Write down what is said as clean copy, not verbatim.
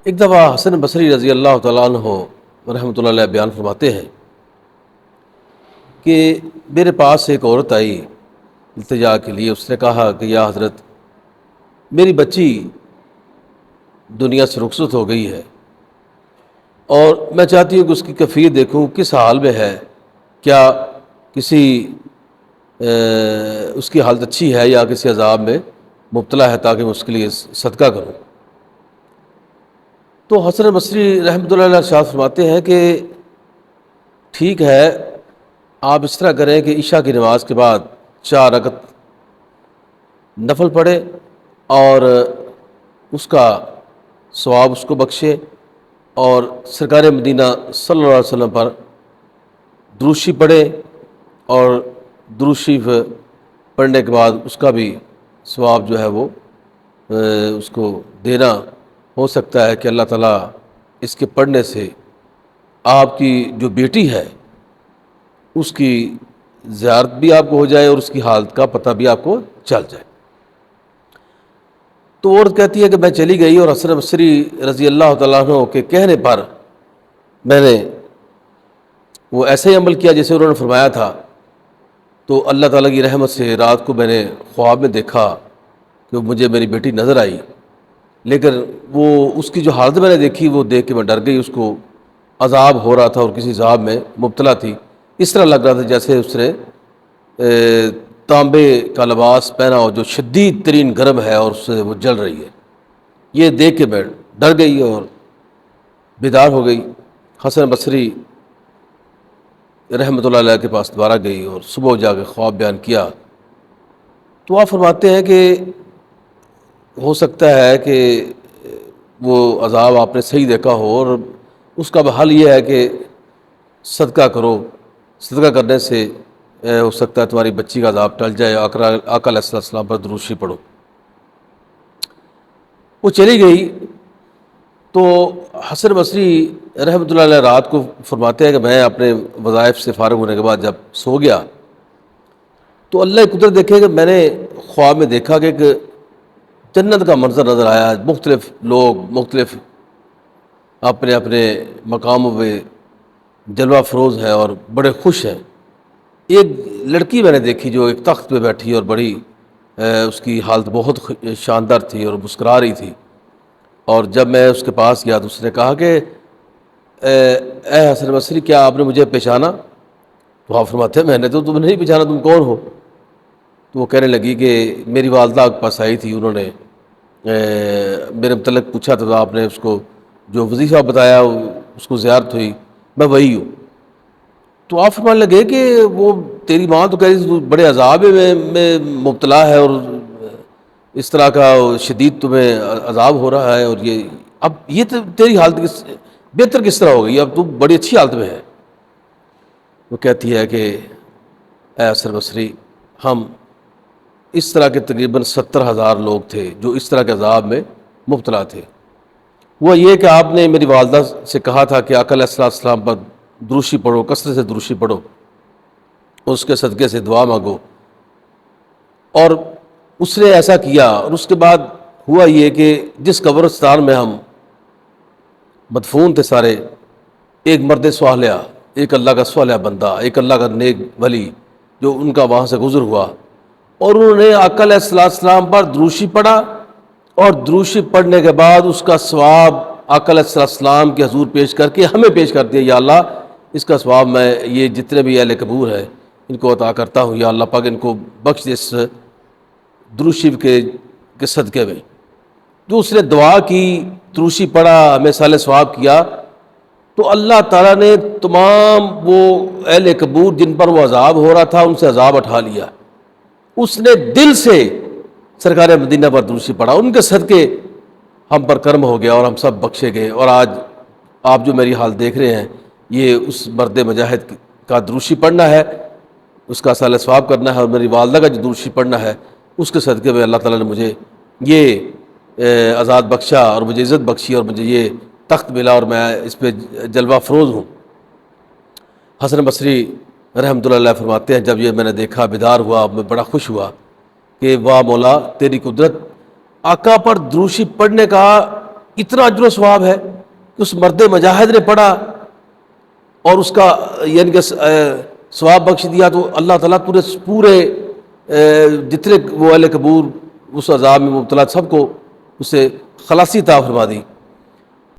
ایک دفعہ حسن بصری رضی اللہ تعالیٰ عنہ رحمۃ اللہ علیہ بیان فرماتے ہیں کہ میرے پاس ایک عورت آئی التجا کے لیے. اس نے کہا کہ یا حضرت، میری بچی دنیا سے رخصت ہو گئی ہے اور میں چاہتی ہوں کہ اس کی کیفیت دیکھوں کس حال میں ہے، کیا کسی اس کی حالت اچھی ہے یا کسی عذاب میں مبتلا ہے، تاکہ میں اس کے لیے صدقہ کروں. تو حسن بصری رحمۃ اللہ علیہ ارشاد فرماتے ہیں کہ ٹھیک ہے، آپ اس طرح کریں کہ عشاء کی نماز کے بعد 4 رکعت نفل پڑھے اور اس کا ثواب اس کو بخشے، اور سرکار مدینہ صلی اللہ علیہ وسلم پر درود شریف پڑھے، اور درود شریف پڑھنے کے بعد اس کا بھی ثواب جو ہے وہ اس کو دینا. ہو سکتا ہے کہ اللہ تعالیٰ اس کے پڑھنے سے آپ کی جو بیٹی ہے اس کی زیارت بھی آپ کو ہو جائے اور اس کی حالت کا پتہ بھی آپ کو چل جائے. تو عورت کہتی ہے کہ میں چلی گئی اور حسن بصری رضی اللہ تعالیٰ عنہ کے کہنے پر میں نے وہ ایسے ہی عمل کیا جیسے انہوں نے فرمایا تھا. تو اللہ تعالیٰ کی رحمت سے رات کو میں نے خواب میں دیکھا کہ مجھے میری بیٹی نظر آئی، لیکن وہ اس کی جو حالت میں نے دیکھی وہ دیکھ کے میں ڈر گئی. اس کو عذاب ہو رہا تھا اور کسی عذاب میں مبتلا تھی. اس طرح لگ رہا تھا جیسے اس نے تانبے کا لباس پہنا ہو جو شدید ترین گرم ہے اور اس سے وہ جل رہی ہے. یہ دیکھ کے میں ڈر گئی اور بیدار ہو گئی. حسن بصری رحمۃ اللہ علیہ کے پاس دوبارہ گئی اور صبح جا کے خواب بیان کیا. تو آپ فرماتے ہیں کہ ہو سکتا ہے کہ وہ عذاب آپ نے صحیح دیکھا ہو، اور اس کا حل یہ ہے کہ صدقہ کرو. صدقہ کرنے سے ہو سکتا ہے تمہاری بچی کا عذاب ٹل جائے. آقا علیہ السلام پر درود شریف پڑھو. وہ چلی گئی. تو حسن بصری رحمۃ اللہ علیہ رات کو فرماتے ہیں کہ میں اپنے وظائف سے فارغ ہونے کے بعد جب سو گیا تو اللہ کی قدرت دیکھے کہ میں نے خواب میں دیکھا کہ ایک جنت کا منظر نظر آیا. مختلف لوگ مختلف اپنے اپنے مقاموں پہ جلوہ فروز ہیں اور بڑے خوش ہیں. ایک لڑکی میں نے دیکھی جو ایک تخت پہ بیٹھی اور بڑی اس کی حالت بہت شاندار تھی اور مسکرا رہی تھی. اور جب میں اس کے پاس گیا تو اس نے کہا کہ اے حسن بصری، کیا آپ نے مجھے پہچانا؟ تو آپ فرماتے ہیں میں نے تو تمہیں نہیں پہچانا، تم کون ہو؟ تو وہ کہنے لگی کہ میری والدہ کے پاس آئی تھی، انہوں نے میرے متعلق پوچھا تھا، تو آپ نے اس کو جو وظیفہ بتایا اس کو زیارت ہوئی، میں وہی ہوں. تو آپ فرمانے لگے کہ وہ تیری ماں تو کہہ رہی تھی تو بڑے عذاب میں مبتلا ہے اور اس طرح کا شدید تمہیں عذاب ہو رہا ہے، اور اب یہ تیری حالت بہتر کس طرح ہو گئی؟ اب تو بڑی اچھی حالت میں ہے. وہ کہتی ہے کہ اے حسن بصری، ہم اس طرح کے تقریباً 70,000 لوگ تھے جو اس طرح کے عذاب میں مبتلا تھے. وہ یہ کہ آپ نے میری والدہ سے کہا تھا کہ آقا علیہ السلام پر درود شریف پڑھو، کثرت سے درود شریف پڑھو، اس کے صدقے سے دعا مانگو، اور اس نے ایسا کیا. اور اس کے بعد ہوا یہ کہ جس قبرستان میں ہم مدفون تھے سارے، ایک مرد صالح، ایک اللہ کا صالح بندہ، ایک اللہ کا نیک ولی جو ان کا وہاں سے گزر ہوا، اور انہوں نے آقا علیہ السلام پر درود شریف پڑھا، اور درود شریف پڑھنے کے بعد اس کا ثواب آقا علیہ السلام کے حضور پیش کر کے ہمیں پیش کر دیا. یا اللہ، اس کا ثواب میں یہ جتنے بھی اہل قبور ہیں ان کو عطا کرتا ہوں، یا اللہ پاک ان کو بخش دے اس درود شریف کے صدقے میں. جو اس نے دعا کی، درود شریف پڑھا، ہمیں سال ثواب کیا، تو اللہ تعالیٰ نے تمام وہ اہل قبور جن پر وہ عذاب ہو رہا تھا ان سے عذاب اٹھا لیا. اس نے دل سے سرکار مدینہ پر درود شریف پڑھا، ان کے صدقے ہم پر کرم ہو گیا اور ہم سب بخشے گئے. اور آج آپ جو میری حال دیکھ رہے ہیں، یہ اس مرد مجاہد کا درود شریف پڑھنا ہے، اس کا صالح ثواب کرنا ہے، اور میری والدہ کا جو درود شریف پڑھنا ہے اس کے صدقے میں اللہ تعالیٰ نے مجھے یہ آزاد بخشا اور مجھے عزت بخشی اور مجھے یہ تخت ملا اور میں اس پہ جلوہ فروز ہوں. حسن بصری رحمۃ اللہ علیہ فرماتے ہیں جب یہ میں نے دیکھا، بیدار ہوا، میں بڑا خوش ہوا کہ واہ مولا، تیری قدرت. آقا پر درود شریف پڑھنے کا اتنا اجر و ثواب ہے کہ اس مرد مجاہد نے پڑھا اور اس کا یعنی کہ ثواب بخش دیا، تو اللہ تعالیٰ پورے جتنے وہ اہل قبور اس عذاب میں مبتلا سب کو اسے خلاصی عطا فرما دی۔